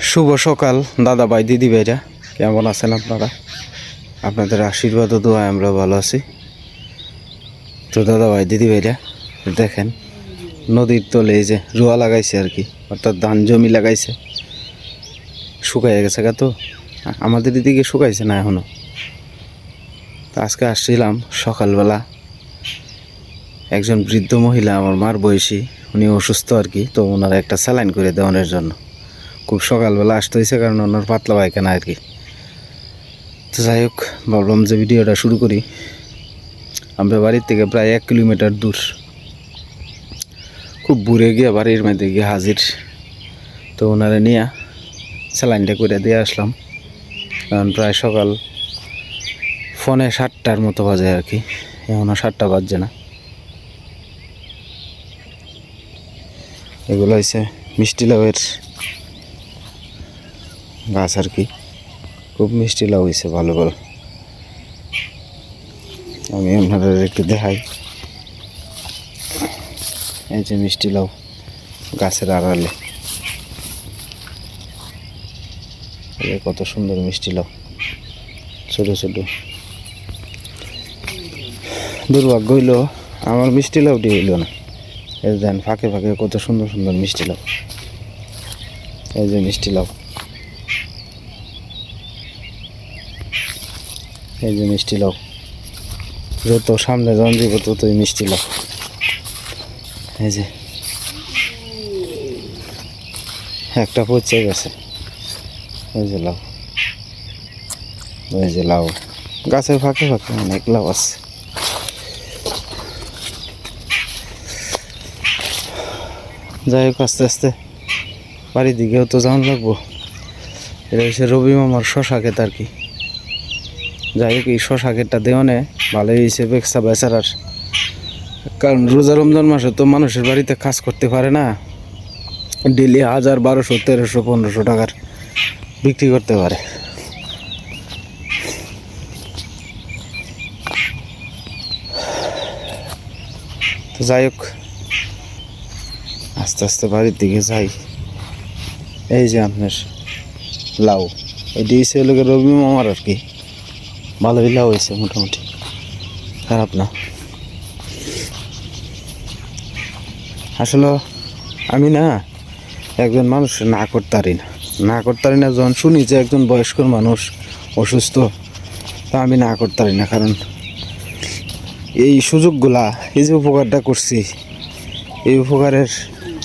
শুভ সকাল দাদা ভাই দিদি ভাইরা, কেমন আছেন আপনারা? আপনাদের আশীর্বাদ ও দোয়ায় আমরা ভালো আছি। তো দাদা ভাই দিদি ভাইরা দেখেন, নদীর তলে এই যে রোয়া লাগাইছে আর কি, অর্থাৎ ধান জমি লাগাইছে, শুকাইয়া গেছে গা। তো আমাদের এদিকে শুকাইছে না এখনও। তো আজকে আসছিলাম সকালবেলা, একজন বৃদ্ধ মহিলা আমার মার বয়সী, উনি অসুস্থ আর কি। তো ওনার একটা স্যালাইন করে দেওয়ানোর জন্য খুব সকালবেলা আসতে হয়েছে, কারণ ওনার পাতলা পায়খানা আর কি। তো যাই হোক, ভাবলাম যে ভিডিওটা শুরু করি। আমরা বাড়ির থেকে প্রায় 1 কিলোমিটার দূর, খুব বুড়ে গিয়ে বাড়ির মধ্যে গিয়ে হাজির। তো ওনারা নিয়ে স্যালাইনটা করে দিয়ে আসলাম, কারণ প্রায় সকাল 6:45 মতো বাজে আর কি, এখনও 7টা বাজছে না। এগুলো হয়েছে মিষ্টি লাউয়ের গাছ আর কি, খুব মিষ্টি লাউ হয়েছে ভালো ভালো। আমি আপনাদের একটু দেখাই, এই যে মিষ্টি লাউ গাছের আড়ালে, কত সুন্দর মিষ্টি লাউ, ছোটো ছোটো। দুর্ভাগ্য হইল আমার মিষ্টি লাউটি হইল না। এই দেন ফাঁকে ফাঁকে কত সুন্দর সুন্দর মিষ্টি লাউ, এই যে মিষ্টি লাউ, এই যে মিষ্টি লাউ, যত সামনে জন দিব ততই মিষ্টি লাউ। এই যে একটা পচে গেছে, এই যে লাউ, এই যে লাউ, গাছের ফাঁকে ফাঁকে অনেক লাউ আছে। যাই হোক, আস্তে আস্তে বাড়ির দিকেও তো যাওয়ান লাগবো। এটা হচ্ছে রবি মামার শশা ক্ষেত আর কি। যাই হোক, এই শশা ক্ষেতটা দেওয়ানে ভালোই হয়েছে বেচা বেচারার, কারণ রোজা রমজান মাসে তো মানুষের বাড়িতে কাজ করতে পারে না, ডেলি 1000, 1200, 1300, 1500 টাকার বিক্রি করতে পারে। তো যাই হোক, আস্তে আস্তে বাড়ির দিকে যাই। এই যে আপনার লাউ, এটি হচ্ছে লোকে রবি মামার আর কি, ভালোই লাউ হয়েছে মোটামুটি, খারাপ না। আসলে আমি না একজন মানুষ না করতে পারি না, যখন শুনি যে একজন বয়স্ক মানুষ অসুস্থ, তা আমি না করতে পারি না। কারণ এই সুযোগগুলা, এই যে উপকারটা করছি, এই উপকারের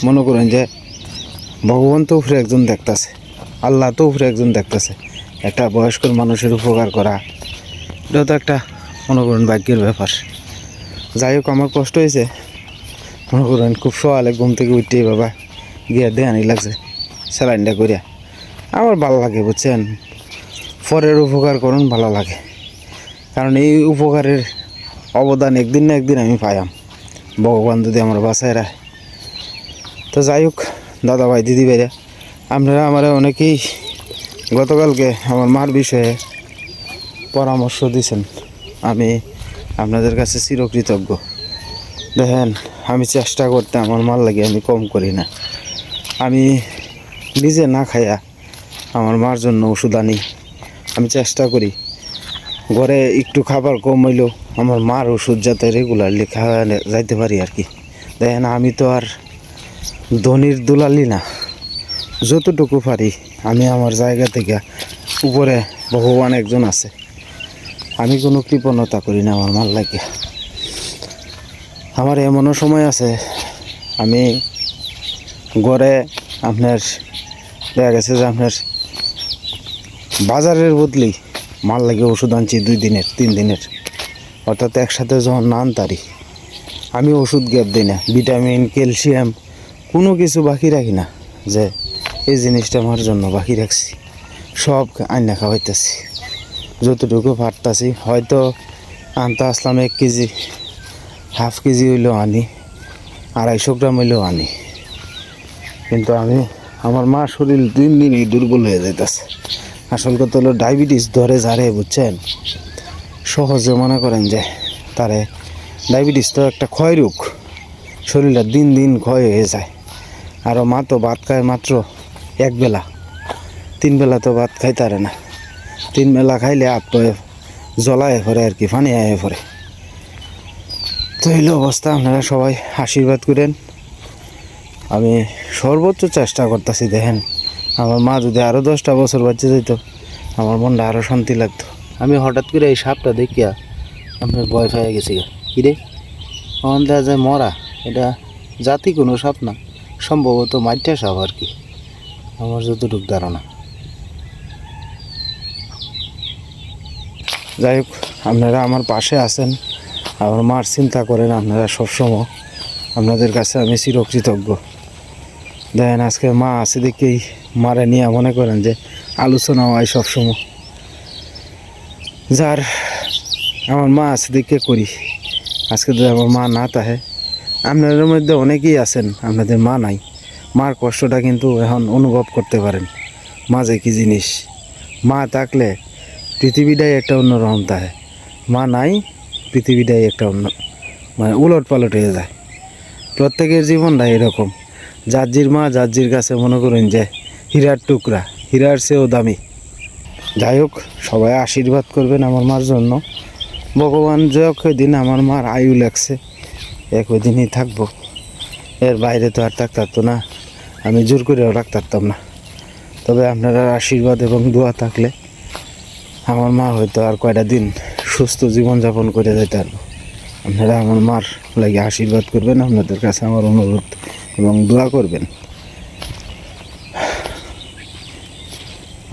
মনে করেন যে ভগবান তো উপরে একজন দেখতেছে, আল্লাহ তো উপরে একজন দেখতেছে। একটা বয়স্ক মানুষের উপকার করা, এটা তো একটা মনে করেন ভাগ্যের ব্যাপার। যাই হোক, আমার কষ্ট হয়েছে, মনে করেন খুব সকালে ঘুম থেকে উঠতে বাবা গিয়ে দেয়ানি লাগছে স্যালাইনটা করিয়া। আমার ভালো লাগে বুঝছেন, পরের উপকার করুন ভালো লাগে, কারণ এই উপকারের অবদান একদিন না একদিন আমি পাইয়াম, ভগবান যদি আমার বাঁচায় রায়। তো যাই হোক দাদা ভাই দিদি ভাইরা, আপনারা আমার অনেকেই গতকালকে আমার মার বিষয়ে পরামর্শ দিয়েছেন, আমি আপনাদের কাছে চিরকৃতজ্ঞ। দেখেন, আমি চেষ্টা করতে আমার মার লাগে আমি কম করি না। আমি নিজে না খাইয়া আমার মার জন্য ওষুধ আনি, আমি চেষ্টা করি ঘরে একটু খাবার কম হইলেও আমার মার ওষুধ যাতে রেগুলারলি খাওয়া যাইতে পারি আর কি। দেখেন, আমি তো আর ধনির দুলালি না, যতটুকু পারি আমি আমার জায়গা থেকে, উপরে ভগবান একজন আছে, আমি কোনো কৃপণতা করি না আমার মার লাগে। আমার এমনও সময় আছে আমি ঘরে আপনার দেখা গেছে যে আপনার বাজারের বদলি মাল লাগে ওষুধ আনছি 2 দিনের 3 দিনের, অর্থাৎ একসাথে যখন না আনতারি, আমি ওষুধ গ্যাপ দিই না, ভিটামিন ক্যালসিয়াম কোনো কিছু বাকি রাখি না, যে এই জিনিসটা আমার জন্য বাকি রাখছি, সব আইনা খাওয়াইতেছি যতটুকু পারতাছি। হয়তো আনতে আসলাম 1 কেজি, হাফ কেজি হইলেও আনি, 250 গ্রাম হইলেও আনি, কিন্তু আমি আমার মা শরীর দিন দিনই দুর্বল হয়ে যাইতেছে। আসল কথা হলো ডায়াবেটিস ধরে যারে বুঝছেন, সহজে মনে করেন যে তারে ডায়াবেটিস তো একটা ক্ষয় রোগ, শরীরটা দিন দিন ক্ষয় হয়ে যায়। আর মা তো ভাত খায় মাত্র 1 বেলা, তিন বেলা তো ভাত খাইতারে না, তিন বেলা খাইলে আপ জ্বলায় পরে আর কি, পানি আয় পরে। তো এই অবস্থা, আপনারা সবাই আশীর্বাদ করেন। আমি সর্বোচ্চ চেষ্টা করতেছি। দেখেন, আমার মা যদি আরও 10টা বছর বাঁচে যেত, আমার মনটা আরও শান্তি লাগতো। আমি হঠাৎ করে এই সাপটা দেখিয়া আপনার ভয় পেয়ে গেছি। কিরে, আমার দেখা যায় মরা, এটা জাতি কোনো সাপ না, সম্ভবত মাইটা সাপ আর কি, আমার যতটুকু ধারণা। যাই হোক, আপনারা আমার পাশে আছেন, আমার মার চিন্তা করেন আপনারা সবসময়, আপনাদের কাছে আমি চিরকৃতজ্ঞ। দেখেন, আজকে মা আছে দেখেই মারে নিয়ে মনে করেন যে আলোচনা হয় সবসময়, যার আমার মা আছে দেখে করি। আজকে যদি আমার মা না থাকে, আপনাদের মধ্যে অনেকেই আছেন আপনাদের মা নাই, মার কষ্টটা কিন্তু এখন অনুভব করতে পারেন। মা যে কী জিনিস, মা থাকলে পৃথিবীটাই একটা অন্যরকম থাকে, মা নাই পৃথিবীটাই একটা অন্য, মানে উলট পালট হয়ে যায়। প্রত্যেকের জীবনটাই এরকম, যার মা যার কাছে মনে করেন যে হীরার টুকরা, হীরার চেয়েও দামি। যাই হোক, সবাই আশীর্বাদ করবেন আমার মার জন্য। ভগবান যে দিন আমার মার আয়ু লাগছে, একই দিনই থাকবো, এর বাইরে তো আর থাকতো না, আমি জোর করেও রাখতাম না। তবে আপনারা আশীর্বাদ এবং দোয়া থাকলে আমার মা হয়তো আর কয়টা দিন সুস্থ জীবনযাপন করে যেতে পারবো। আপনারা আমার মার লাগে আশীর্বাদ করবেন, আপনাদের কাছে আমার অনুরোধ, এবং দোয়া করবেন।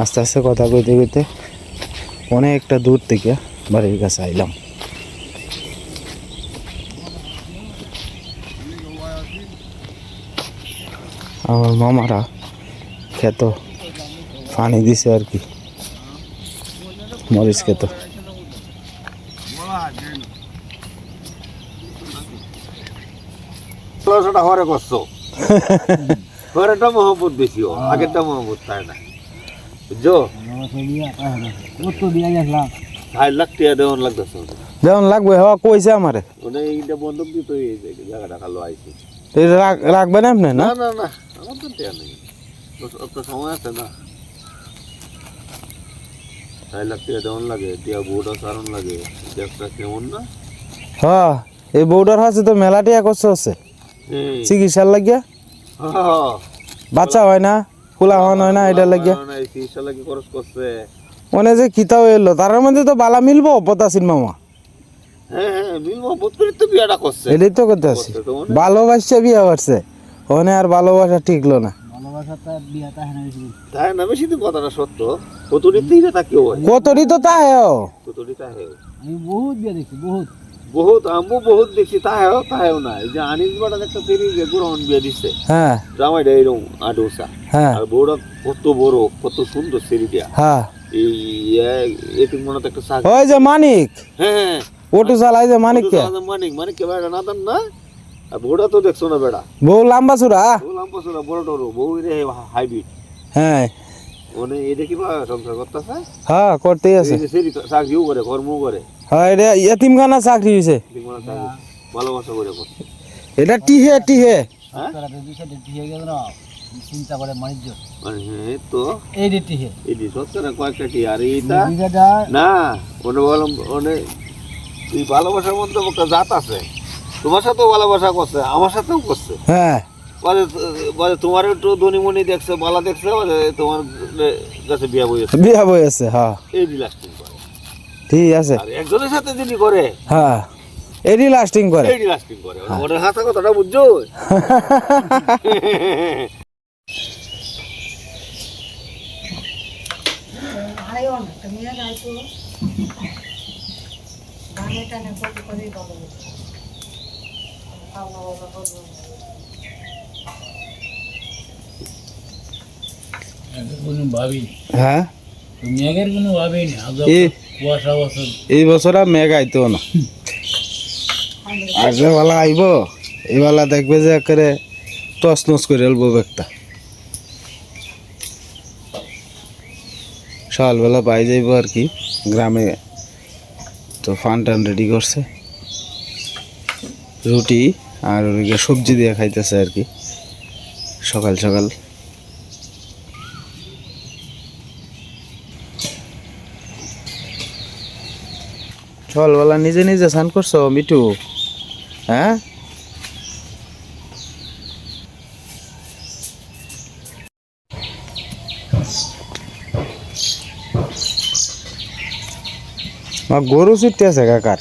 আস্তে আস্তে কথা কইতে কইতে অনেকটা দূর থেকে বাড়ির কাছে আইলাম। আমার মামারা খেত পানি দিছে আর কি, মরিচ খেত। হরে করছো হরেটা মহব্বত বেশি, আগেরটা মহব্বত তাই না, বুঝছো? 4 লাখ টাকা দেওয়ান লাগতেছে, যেমন লাগবে হওয়া কইছে আমারে, ওটা এইটা বন্ধক দিতে এই জায়গাটা খালো আইছি। রাখবেন আপনি? না না না না, আমার তো টাকা নেই, অত সময় আছে না। 4 লাখ টাকা দেওয়ান লাগে, দিয়া বউটা সারণ লাগে, দেখটা কেমন না। হ্যাঁ, এই বউডার হাতে তো মেলাটিয়া কষ্ট হচ্ছে চিকিৎসার লাগিয়া, বাচ্চা হয় না, খোলা হওয়া হয় না, এটা লাগিয়া চিকিৎসা লাগে খরচ করছে। মনে যে কিতাও এলো, তার মধ্যে তো বালা মিলবো পতাসিন মামা। হ্যাঁ হ্যাঁ, মিল মহব্বত করে তো বিয়াটা করছে, এটাই তো করতে আসি, ভালোবাসছে বিয়া করছে, ওখানে আর ভালোবাসা ঠিকলো না। তাই না, বেশি তো কথাটা সত্য, কতটি দিকে তাকেও কতটি তো তাহেও, কতটি তাহেও আমি বহুত বিয়া দেখছি, বহুত বহুত, আমু বহুত দেখছি, তাহেও তাহেও না। এই যে আনিস বাটার একটা সিরিজ গ্রহণ বিয়ে দিচ্ছে, হ্যাঁ জামাইটা এরকম আডোসা, হ্যাঁ, আর বউটা কত বড়, কত সুন্দর সিরিজটা। হ্যাঁ, এই এটির মনে একটা চাকরি, ওই যে মানিক হ্যাঁ ওটু চালাই যে মানিক কে, মানিক মানিক কে বেড়া না দেন না, আর বউটা তো দেখছো না বেড়া, বউ লম্বা চূড়া, বউ লম্বা চূড়া, বড় টড়ো, বউ রে হাইব্রিড। হ্যাঁ মানে এটা কি বা সংসার করতেছে, হ্যাঁ করতেই আছে, চাকরিও করে, কর্মও করে, হ্যাঁ এটা এতিমখানা চাকরি হয়েছে, ভালোবাসা করে করছে। এটা টিহে টিহে, হ্যাঁ চিন্তা করে বাণিজ্য মানে হ্যাঁ তো এই রেটি হে এই সত্তর কয়েকটা কি, আর এইটা না, ওনে বললাম ওনে এই ভালোবাসার মধ্যে একটা জাত আছে, তোমার সাথেও ভালোবাসা করছে, আমার সাথেও করছে। হ্যাঁ বলে বলে তোমার একটু ধনীমণি দেখছে, বালা দেখছে, বলে তোমার কাছে বিয়া বইছে, বিয়া বয়েছে, হ্যাঁ এই লাস্টিং করে, ঠিক আছে। আর একজনের সাথে যিনি করে, হ্যাঁ এডি লাস্টিং করে, এই লাস্টিং করে, ওদের হাসা কথাটা বুঝছো? কোনো ভাবি হ্যাঁ মেঘের কোনো ভাবি না, কুয়াশা বছর এই বছর আর মেঘ আইতো না, আর যে বেলা আইব এই বেলা দেখবে যে একেবারে টস নস করে এলবো একটা, সকালবেলা পাই যাইব আর কি গ্রামে। তো ফান টান রেডি করছে, রুটি আর ওদিকে সবজি দিয়ে খাইতেছে আর কি সকাল সকাল। সকালবেলা নিজে নিজে স্নান করছো মিঠু? হ্যাঁ, মা গরু ছুটতে আছে কাকার,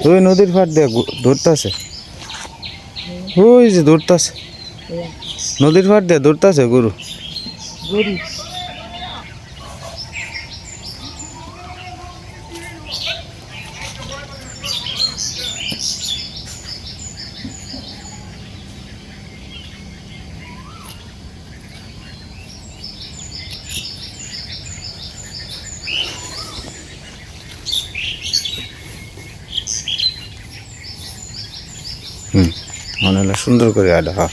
ওই নদীর পাড় দিয়ে ধরতেছে, ওই যে ধরতেছে নদীর পাড় দিয়ে ধরতেছে গরু। গরু মনে হলো সুন্দর করে আডা। হ্যাঁ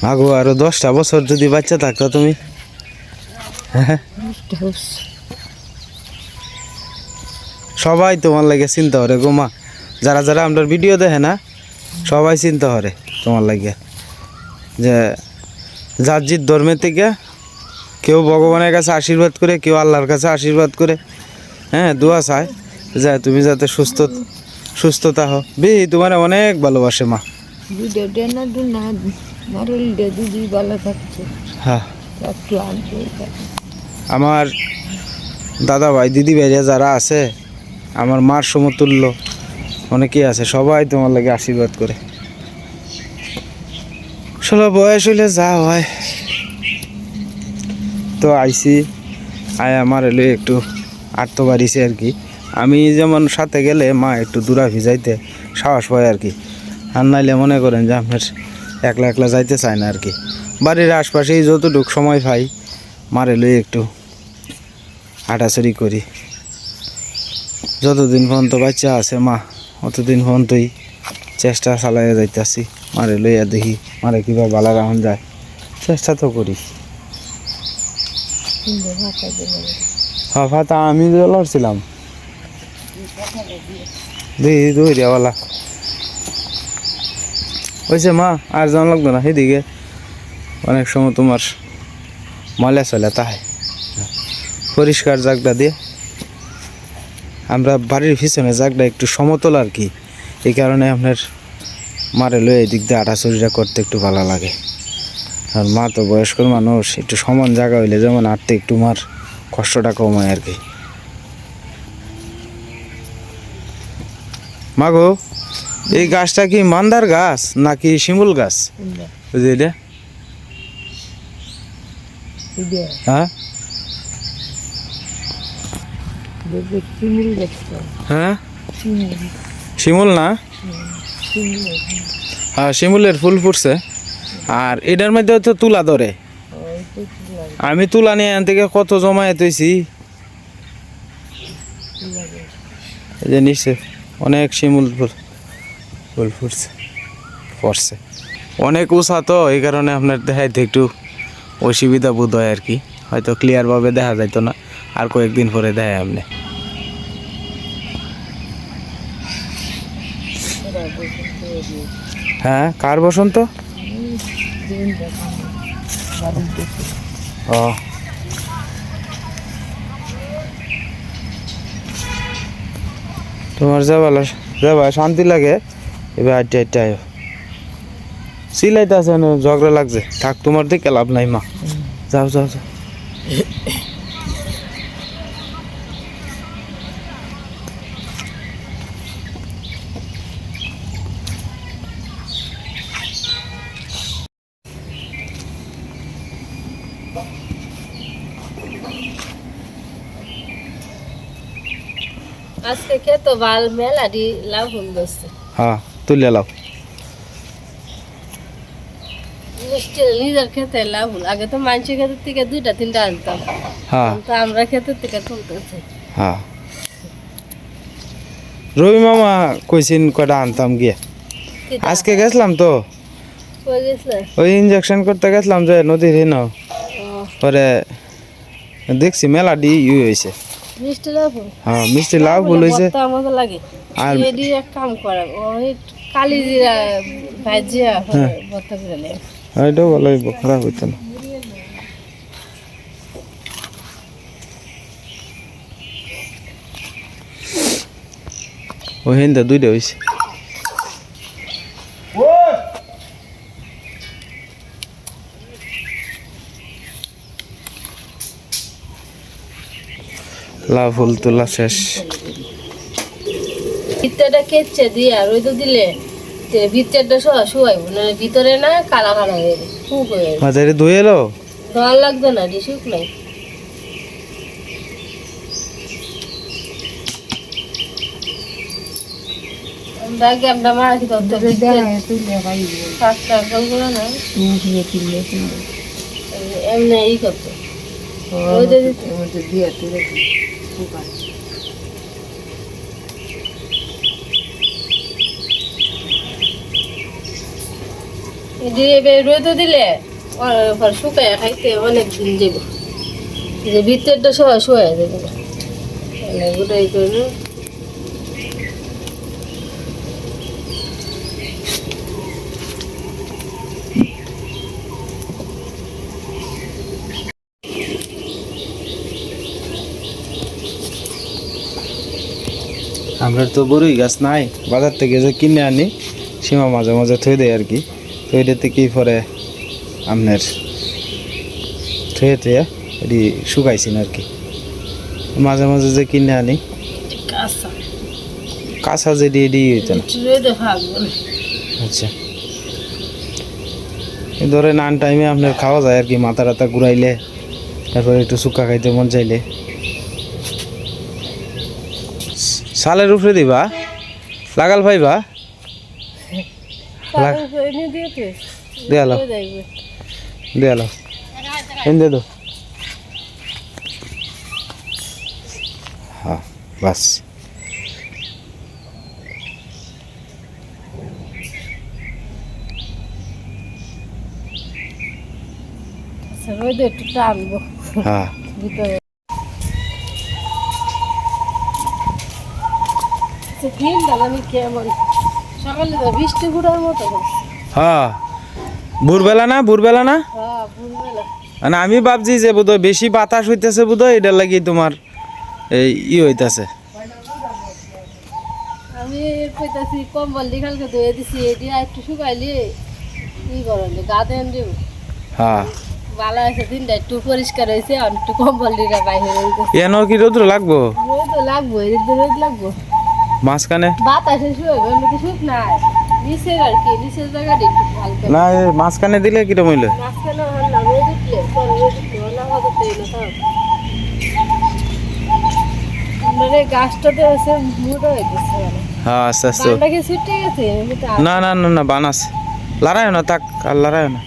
মাগো, আরো 10টা বছর যদি বাচ্চা থাকতো তুমি, হ্যাঁ সবাই তোমার লাগে চিন্তা করে গো মা, যারা যারা আমরা ভিডিও দেখে না সবাই চিন্তা করে তোমার লাগে, যে যার জিত ধর্মের থেকে কেউ ভগবানের কাছে আশীর্বাদ করে, কেউ আল্লাহর কাছে আশীর্বাদ করে, হ্যাঁ দোয়া চায় যে তুমি যাতে সুস্থতা হও। তোমার অনেক ভালোবাসে মা। ভিডিওটা না দু না মারুল দে দিদি ভালো থাকছে। হ্যাঁ একটু আনতে আমার দাদা ভাই দিদি ভাইরা যারা আছে, আমার মার সমতুল্য অনেকেই আছে, সবাই তোমার লাগে আশীর্বাদ করে। আসলে বয়স হইলে যা হয়, তো আইসি আমার এলে একটু আটতো বাড়িছে আর কি। আমি যেমন সাথে গেলে মা একটু দূরা ভিজাইতে সাহস পায় আর কি, আর নাইলে মনে করেন যে আপনার একলা একলা যাইতে চায় না আর কি। বাড়ির আশপাশেই যতটুকু সময় পাই মারে লই একটু হাঁটাচড়ি করি। যতদিন পর্যন্ত বাচ্চা আছে মা, অতদিন পর্যন্তই চেষ্টা চালাইয়া যাইতেছি, মারে লইয়া দেখি মারে কিবা বালা রাখুন যায়, চেষ্টা তো করি। হ্যাঁ ভাতা আমি লড়ছিলাম দেখি দৌড়িয়াওয়ালা হয়েছে মা, আর জানা লাগতো না। সেদিকে অনেক সময় তোমার ময়লা চলে তাই পরিষ্কার জায়গা দিয়ে, আমরা বাড়ির পিছনে জায়গাটা একটু সমতল আর কি, এই কারণে আপনার মারে লয়ে এদিক দিয়ে আটাচুরিটা করতে একটু ভালো লাগে। আর মা তো বয়স্ক মানুষ, একটু সমান জায়গা হইলে যেমন আটতে একটু মার কষ্টটা কমায় আর কি। মাগো, এই গাছটা কি মান্দার গাছ নাকি শিমুল গাছ? বুঝলি এটা? হ্যাঁ হ্যাঁ শিমুল না? হ্যাঁ শিমুলের ফুল ফুটছে, আর এটার মধ্যে তো তুলা ধরে। আমি তুলা নিয়ে এখান থেকে কত জমায়ে তৈছি, এই যে নিচে অনেক শিমুল ফুল ফুটছে পড়ছে, অনেক উঁচা তো এই কারণে আপনার দেখাইতে একটু অসুবিধা বোধ হয় আর কি, হয়তো ক্লিয়ারভাবে দেখা যাইতো না, আর কয়েকদিন পরে দেখায় আপনি। হ্যাঁ কার বসন্ত? ও তোমার যাবা শান্তি লাগে, এবার আটটা আটটা আয়ো। সিলাইতে আছে না, ঝগড়া লাগছে, থাক তোমার দিকে লাভ নাই মা, যাও যাও যাও। আজকে খেতো ভাল মেলা দি লাভ হল গেছে। হ্যাঁ তুলে লাও। নিজের খেতে লাভ হল, আগে তো মানুষের ক্ষেত্র থেকে 2টা 3টা আনতাম, হ্যাঁ তো আমরা ক্ষেত্র থেকে তুলতেছি। হ্যাঁ রবি মামা কইছিন কটা আনতাম গিয়ে, আজকে গেছিলাম তো কই গেছে? ওই ইঞ্জেকশন করতে গেছিলাম যে নদীর হেন, পরে দেখছি মেলা ডি হয়েছে। মিষ্টি লাভ হল, হ্যাঁ মিষ্টি লাভ ফুল হয়েছে। মতো লাগে আর এডি এক কাম করে, ওই কালি জিরা ভাজিয়া ভর্তা করে লে, এটাও ভালো হইব, খারাপ হইতো না। ও হিন্দা দুইটা হয়েছে লাভ ফুল তোলা শেষ ভিতরটা কেচে দিয়ে আর ওই তো দিলে ভিতরটা শুয়াইব না ভিতরে না কালা কালা হয়ে যাবে খুব হয়ে যাবে মাঝারে ধুয়ে এলো ডর লাগবে না ডিসুক নাই আমরা মারা কি করতে এমনি ই করতো রোদে দিলে শুকায় খাইতে অনেক দিন যাবে যে ভিতরটা শোয়া যাবে ওটাই করে আমরা তো বড়ই গাছ নাই বাজার থেকে যে কিনে আনি সীমা মাঝে মাঝে থই দেয় আর কি তো এটাতে কি পরে আপনার থয়ে থয়ে এটি শুকাইছি না আর কি মাঝে মাঝে যে কিনে আনি কাঁচা কাঁচা যে দিয়ে দিয়ে হইতো না রোদে ভাগবো না আচ্ছা এই ধরেন আন টাইমে আপনার খাওয়া যায় আর কি মাথা টাথা ঘুরাইলে তারপরে একটু শুকা খাইতে মন চাইলে সালের উপরে দিবা লাগাল পাইবা দেয়ালো দেয়ালো এনে দো হ্যাঁ বাস রোদে একটু টানবো হ্যাঁ ভিতরে দিনটা জানি কেমন সকালে তো বৃষ্টি ঘুরার মতো করছে। হ্যাঁ ভোরবেলা না ভোরবেলা হ্যাঁ ভোরবেলা মানে আমি ভাবছি যে বোধহয় বেশি বাতাস হইতেছে বোধহয় এটার লাগি তোমার এই হইতাছে আমি কইতাছি কম্বল দিয়ে কালকে ধুয়ে দিছি এদিকে একটু শুকাইলে কি করলে গা দেন দেব হ্যাঁ ভালো আছে দিনটা একটু পরিষ্কার হয়েছে আর একটু কম্বল দিয়ে বাইরে হইতেছে এনো কি রোদ্র লাগবো রোদ লাগবো এদিক দিয়ে রোদ লাগবো মাঝখানে বাতাসে শুয়ে এমনি তো শুক নাই নিচের আর কি নিচের জায়গাটা একটু হালকা না এই মাঝখানে দিলে কিরম হইলে মাঝখানে হল না রোদ উঠলে পরে রোদ উঠলে না হতে তৈরি না থাক মানে গাছটাতে হচ্ছে মোটা হইতেছে হ্যাঁ আস্তে আস্তে বানটা কি ছুটে গেছে এমনিতে না না না না বানাস লড়াই না তাক আর লড়াই না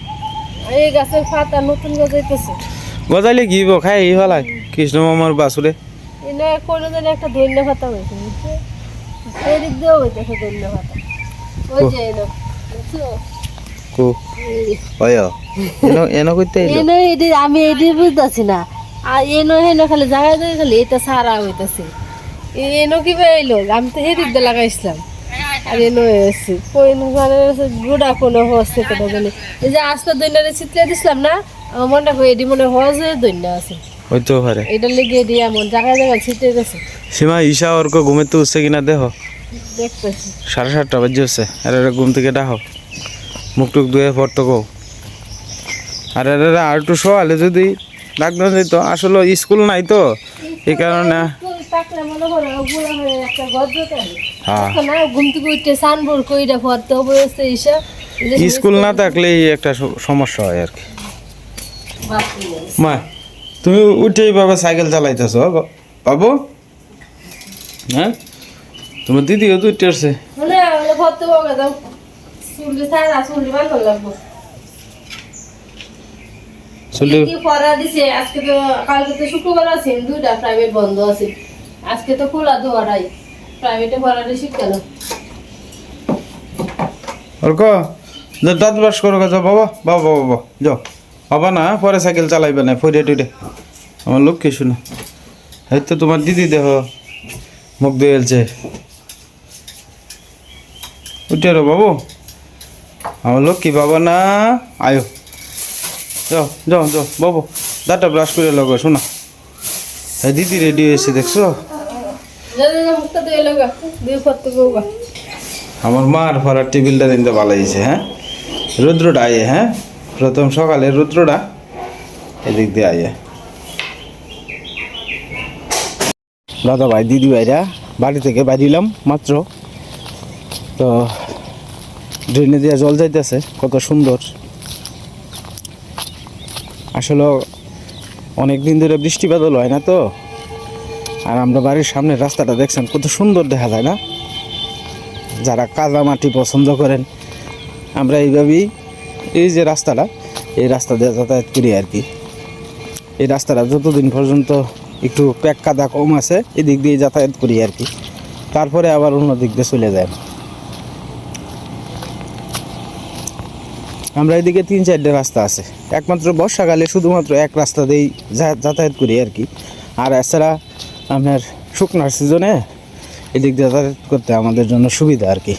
এই গাছের পাতা নতুন গজাইতেছে গজাইলে কি হইব খাই এই হলাই কৃষ্ণ মামার বাসুরে এনে কোনো দিন একটা ধন্য পাতা হয়েছে বুঝছো এদিক দিয়েও হইতেছে ধন্য পাতা ওই যে এনো বুঝছো কো ওয় এনো কইতে এলো এনো এটি আমি এটি বুঝতেছি না আর এনো হেনো খালি জায়গায় জায়গায় খালি এটা সারা হইতেছে এনো কি এলো আমি তো এদিক দিয়ে লাগাইছিলাম আর এনো এসেছি কোন গুড়া কোনো হচ্ছে কোথাও জানি এই যে আজকে দৈন্যটা চিতলে দিছিলাম না আমার মনটা এটি মনে হয় যে দৈন্য আছে হইতেও পারে এটা লেগে দিয়ে এমন জায়গায় জায়গায় ছিটে গেছে সীমা ঈশা ওর ঘুমের তো উঠছে কিনা দেখো দেখতেছি 7:30 বাজে হচ্ছে আর এরা ঘুম থেকে ডাকো মুখ টুক ধুয়ে পড়তো গো আর এরা আর একটু শোয়ালে যদি ডাক না যেত আসলে স্কুল নাই তো এই কারণে তাকলে মনে করো ওগুলো হয়ে একটা গদ্রতে হ্যাঁ না ঘুম থেকে উঠতে সানবোর কইরা পড়তে বসে এসে স্কুল না থাকলেই একটা সমস্যা হয় আর কি মা তুমি উঠেই বাবা সাইকেল চালাইতেছ বাবু হ্যাঁ তোমার দিদিও তো উঠে আসছে মানে আমরা পড়তে বগা দাও চুলটি সারা চুলটি বাঁধন লাগবো চলে কি পড়া দিছে আজকে তো কালকে তো শুক্রবার আছে দুইটা প্রাইভেট বন্ধ আছে আজকে তো খোলা দুয়ারাই প্রাইভেটে পড়াটা শিখতাম অর্ক দাঁত ব্রাশ করো যাও বাবা বাবা বাবা যাও বাবা না পরে সাইকেল চালাইবে না ফইরে টুইরে আমার লোক কি শুনো এই তো তোমার দিদি দেহ মুখ দিয়ে এলছে উঠে রো বাবু আমার লোক কি বাবা না আয়ো যাও যাও যাও বাবু দাঁতটা ব্রাশ করে লগো শোনা হ্যাঁ দিদি রেডি হয়েছে দেখছো মুখটা দিয়ে লগা দিয়ে করতে গৌগা আমার মার ফরার টেবিলটা দিনতে ভালো হয়েছে, হ্যাঁ রুদ্রটা আয়ে, হ্যাঁ প্রথম সকালে রুদ্রটা এদিক দিয়ে আয়ে। দাদা ভাই দিদি ভাইরা বাড়ি থেকে বাইরিলাম মাত্র, তো ড্রেনে দিয়ে জল যাইতেছে কত সুন্দর। আসলে অনেক দিন ধরে বৃষ্টি বাদল হয় না তো, আর আমরা বাড়ির সামনের রাস্তাটা দেখছেন কত সুন্দর দেখা যায় না। যারা কাদা মাটি পছন্দ করেন, আমরা এইভাবেই এই যে রাস্তাটা, এই রাস্তা দিয়ে যাতায়াত করি আর কি। এই রাস্তাটা যতদিন পর্যন্ত একটু প্যাক কাদা কম আছে এদিক দিয়ে যাতায়াত করি আর কি, তারপরে আবার অন্য দিক দিয়ে চলে যায়। আমরা এদিকে 3-4টা রাস্তা আছে, একমাত্র বর্ষাকালে শুধুমাত্র এক রাস্তা দিয়েই যাতায়াত করি আর কি। আর এছাড়া আপনার শুকনার সিজনে এদিক দিয়ে যাতায়াত করতে আমাদের জন্য সুবিধা আর কি।